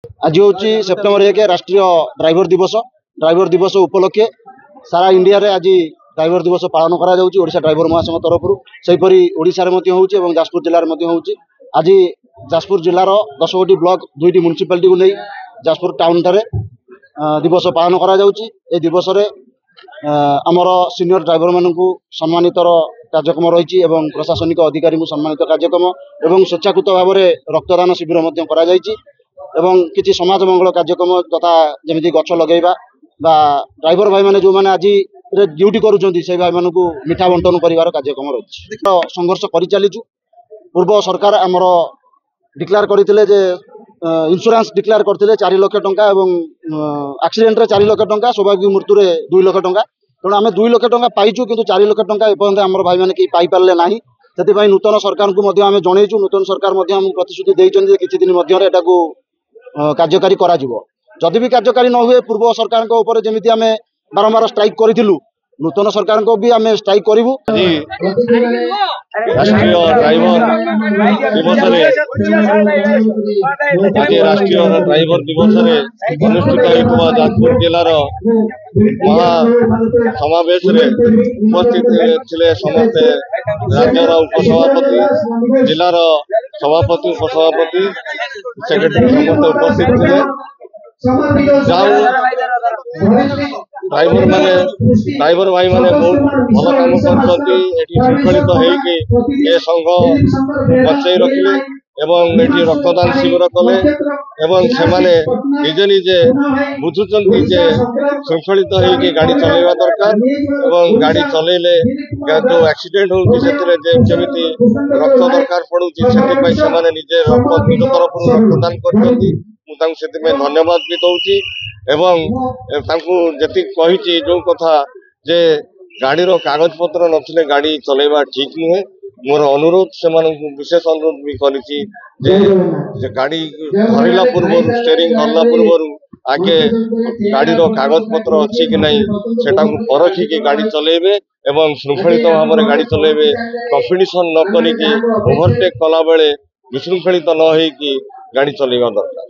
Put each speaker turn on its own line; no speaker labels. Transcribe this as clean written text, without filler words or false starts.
आज हूँ सेप्टेम्बर 1 राष्ट्रीय ड्राइवर दिवस उपलक्षे सारा इंडिया रे आज ड्राइवर दिवस पालन करा ओडिशा ड्राइवर महासंघ तरफ सेहीपरि ओडिशा रे मध्य होउची एवं जाजपुर जिल्ला रे मध्य होउची। आज जाजपुर जिल्लार 10 गोटी ब्लॉक 2टी म्युनिसिपालिटी को नहीं जाजपुर टाउन ठारे दिवस पालन करा जाउची। ए दिवस रे आमर सीनियर ड्राइवर मानकु सम्मानितर कार्यक्रम रही एवं प्रशासनिक अधिकारी को सम्मानित कार्यक्रम एवं स्वेच्छाकृत भाव में रक्तदान शिविर मध्य करा जायछि एवं किछि समाज मंगल कार्यक्रम तथा जमिति गछ लगेबा बा ड्राइवर भाई माने जो माने आज ड्यूटी करूछन्ती से भाई मानकु मिठा बंटन करिवार कार्यक्रम रही संघर्ष करि चालिछु। पूर्व सरकार आमर डिक्लेयर करथिले जे इंश्योरेंस डिक्लेयर करथिले 4 लाख टंका एवं एक्सीडेंट रे 4 लाख टंका सौभाग्य मृत्यु रे 2 लाख टंका तेणु आम 2 लाख टंका पाइचु किंतु 4 लाख टंका एपर्यंत आमर भाई मैंने कहीं पाइपारे ना से नूतन सरकार को आम जनईचु नूतन सरकार प्रतिश्रुति देते किसी दिन मध्य कार्यकारी जदि भी कार्यकारी न हुए पूर्व सरकार जमी आम बारंबार स्ट्राइक करूँ नूतन सरकार को भी आम स्ट्राइक करूँ।
राष्ट्रीय ड्राइवर दिवस आज राष्ट्रीय ड्राइवर दिवस अनुष्ठित होता जाजपुर जिलार महा समावेश उपस्थित थे समस्ते राज्यर उपसभापति जिलार सभापति उपसभापति सेक्रेटरी समस्त उपस्थित थे। ड्राइवर भाई माने बहुत भल काम करशृंखलित होके संघ बचाई रखिले एवं एटी रक्तदान शिविर कले एवं से निजे निजे बुझुचंती जे श्रृंखलित होके गाड़ी चलेवा दरकार एवं गाड़ी चलेले जो एक्सीडेंट होउची सेतरे जेमिति रक्त दरकार पड़ुची सेति से निजे रक्त निज तरफ रक्तदान करछंती धन्यवाद भी दौची एवं जी कही जो कथा जे गाड़ीर कागज पत्र नथिले गाड़ी चलेबा ठीक नुहे मोर अनुरोध से विशेष अनुरोध भी करी गाड़ी धरला पूर्व स्टेरिंग धरला पूर्व आगे गाड़ीर कागज पत्र अच्छी कि नहीं सेटा परखिकी गाड़ी चलेबे एवं श्रृंखलित भाव में गाड़ी चलेबे कंपिटिशन न करिकी ओवरटेक कला बेले विशृंखलित न होइकी गाड़ी चलेबा दरकार।